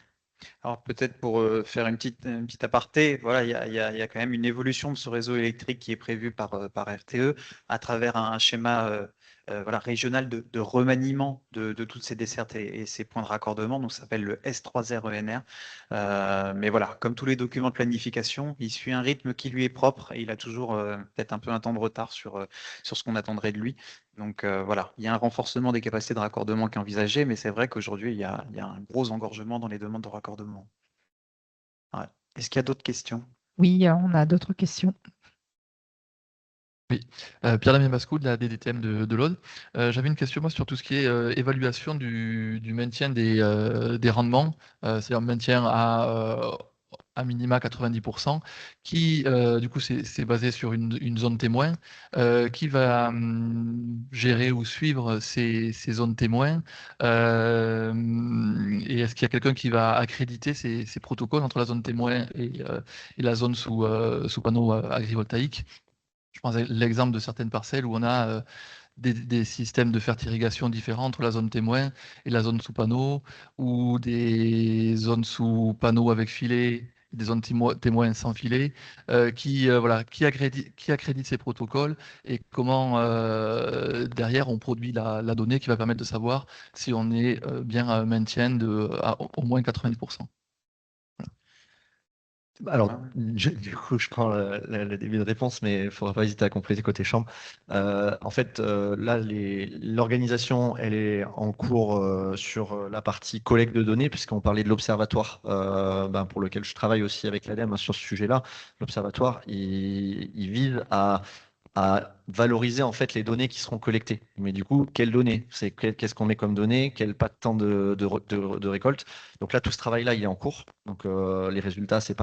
Alors peut-être pour faire une petite aparté, voilà, il y a quand même une évolution de ce réseau électrique qui est prévu par RTE à travers un schéma voilà, régional de remaniement de toutes ces dessertes et ces points de raccordement, donc ça s'appelle le S3R ENR. Mais voilà, comme tous les documents de planification, il suit un rythme qui lui est propre et il a toujours peut-être un peu un temps de retard sur ce qu'on attendrait de lui. Donc voilà, il y a un renforcement des capacités de raccordement qui est envisagé, mais c'est vrai qu'aujourd'hui, il y a un gros engorgement dans les demandes de raccordement. Ouais. Est-ce qu'il y a d'autres questions? Oui, on a d'autres questions. Oui, Pierre-Damien Bascou de la DDTM de l'Aude. J'avais une question moi sur tout ce qui est évaluation du maintien des rendements, c'est-à-dire maintien à minima 90%, qui, du coup, c'est basé sur une zone témoin, qui va gérer ou suivre ces zones témoins, et est-ce qu'il y a quelqu'un qui va accréditer ces protocoles entre la zone témoin et la zone sous panneau agrivoltaïque? Je prends l'exemple de certaines parcelles où on a des systèmes de fertirigation différents entre la zone témoin et la zone sous panneau, ou des zones sous panneau avec filet, des zones témoins sans filet, voilà, qui accrédite ces protocoles et comment derrière on produit la donnée qui va permettre de savoir si on est bien à un maintien à au moins 90%. Alors, du coup, je prends le début de réponse, mais il ne faudra pas hésiter à compléter côté chambre. En fait, là, l'organisation, elle est en cours sur la partie collecte de données, puisqu'on parlait de l'observatoire pour lequel je travaille aussi avec l'ADEME sur ce sujet-là. L'observatoire, il vise à valoriser en fait les données qui seront collectées. Mais du coup, quelles données? Qu'est-ce qu'on met comme données? Quel pas de temps de récolte? Donc là, tout ce travail-là, il est en cours. Donc les résultats, ce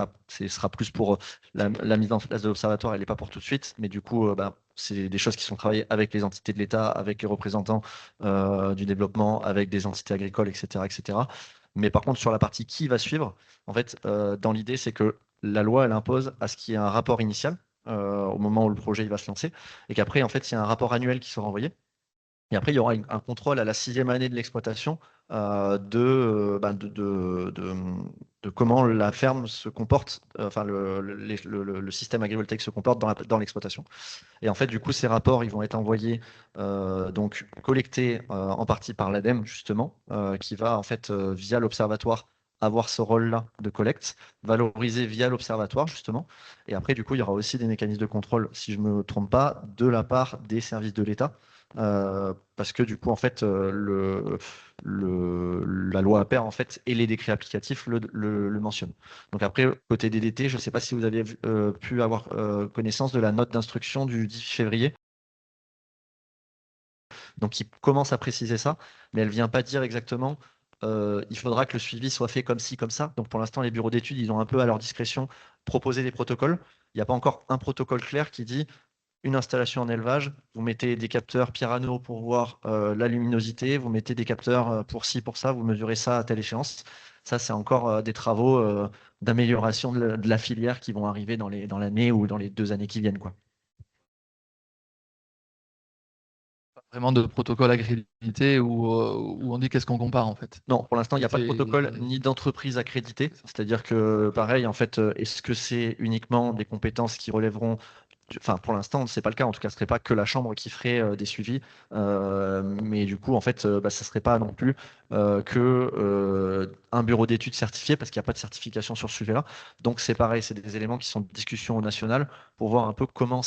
sera plus pour la mise en place de l'observatoire, elle n'est pas pour tout de suite. Mais du coup, c'est des choses qui sont travaillées avec les entités de l'État, avec les représentants du développement, avec des entités agricoles, etc., etc. Mais par contre, sur la partie qui va suivre, en fait, dans l'idée, c'est que la loi, elle impose à ce qu'il y ait un rapport initial au moment où le projet il va se lancer, et qu'après, en fait, il y a un rapport annuel qui sera envoyé. Et après, il y aura un contrôle à la 6e année de l'exploitation de comment la ferme se comporte, enfin le système agrivoltaïque se comporte dans l'exploitation. Et en fait, du coup, ces rapports, ils vont être envoyés, donc collectés en partie par l'ADEME, justement, qui va, en fait, via l'observatoire, avoir ce rôle-là de collecte, valorisé via l'observatoire, justement. Et après, du coup, il y aura aussi des mécanismes de contrôle, si je ne me trompe pas, de la part des services de l'État. Parce que du coup, en fait, la loi APER, en fait, et les décrets applicatifs le mentionnent. Donc après, côté DDT, je ne sais pas si vous avez pu avoir connaissance de la note d'instruction du 10 février. Donc, il commence à préciser ça, mais elle ne vient pas dire exactement il faudra que le suivi soit fait comme ci, comme ça. Donc, pour l'instant, les bureaux d'études, ils ont un peu à leur discrétion proposé des protocoles. Il n'y a pas encore un protocole clair qui dit une installation en élevage, vous mettez des capteurs Pirano pour voir la luminosité, vous mettez des capteurs pour ci, pour ça, vous mesurez ça à telle échéance. Ça, c'est encore des travaux d'amélioration de la filière qui vont arriver dans l'année ou dans les 2 années qui viennent, quoi. Vraiment de protocole accrédité où on dit qu'est-ce qu'on compare en fait. Non, pour l'instant, il n'y a pas de C'est- protocole ni d'entreprise accréditée. C'est-à-dire que, pareil, en fait, est-ce que c'est uniquement des compétences qui relèveront Enfin, pour l'instant, ce n'est pas le cas. En tout cas, ce ne serait pas que la chambre qui ferait des suivis. Mais du coup, en fait, ça ne serait pas non plus un bureau d'études certifié parce qu'il n'y a pas de certification sur ce sujet-là. Donc, c'est pareil, c'est des éléments qui sont de discussion au national pour voir un peu comment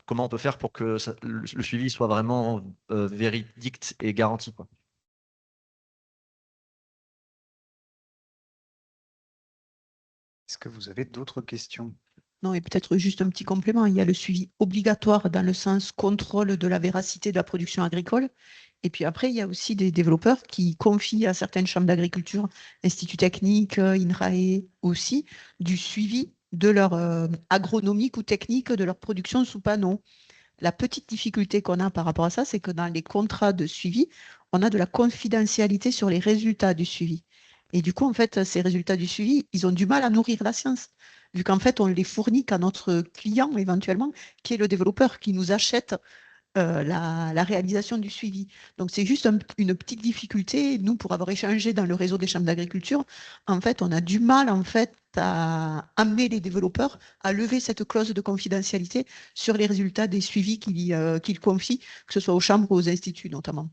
on peut faire pour que le suivi soit vraiment véridique et garanti, quoi. Est-ce que vous avez d'autres questions? Non, et peut-être juste un petit complément. Il y a le suivi obligatoire dans le sens contrôle de la véracité de la production agricole. Et puis après, il y a aussi des développeurs qui confient à certaines chambres d'agriculture, instituts techniques, INRAE aussi, du suivi de leur agronomique ou technique de leur production sous panneau. La petite difficulté qu'on a par rapport à ça, c'est que dans les contrats de suivi, on a de la confidentialité sur les résultats du suivi. Et du coup, en fait, ces résultats du suivi, ils ont du mal à nourrir la science, vu qu'en fait, on les fournit qu'à notre client éventuellement, qui est le développeur, qui nous achète la réalisation du suivi. Donc, c'est juste une petite difficulté. Nous, pour avoir échangé dans le réseau des chambres d'agriculture, en fait, on a du mal en fait, à amener les développeurs à lever cette clause de confidentialité sur les résultats des suivis qu'ils confient, que ce soit aux chambres ou aux instituts notamment.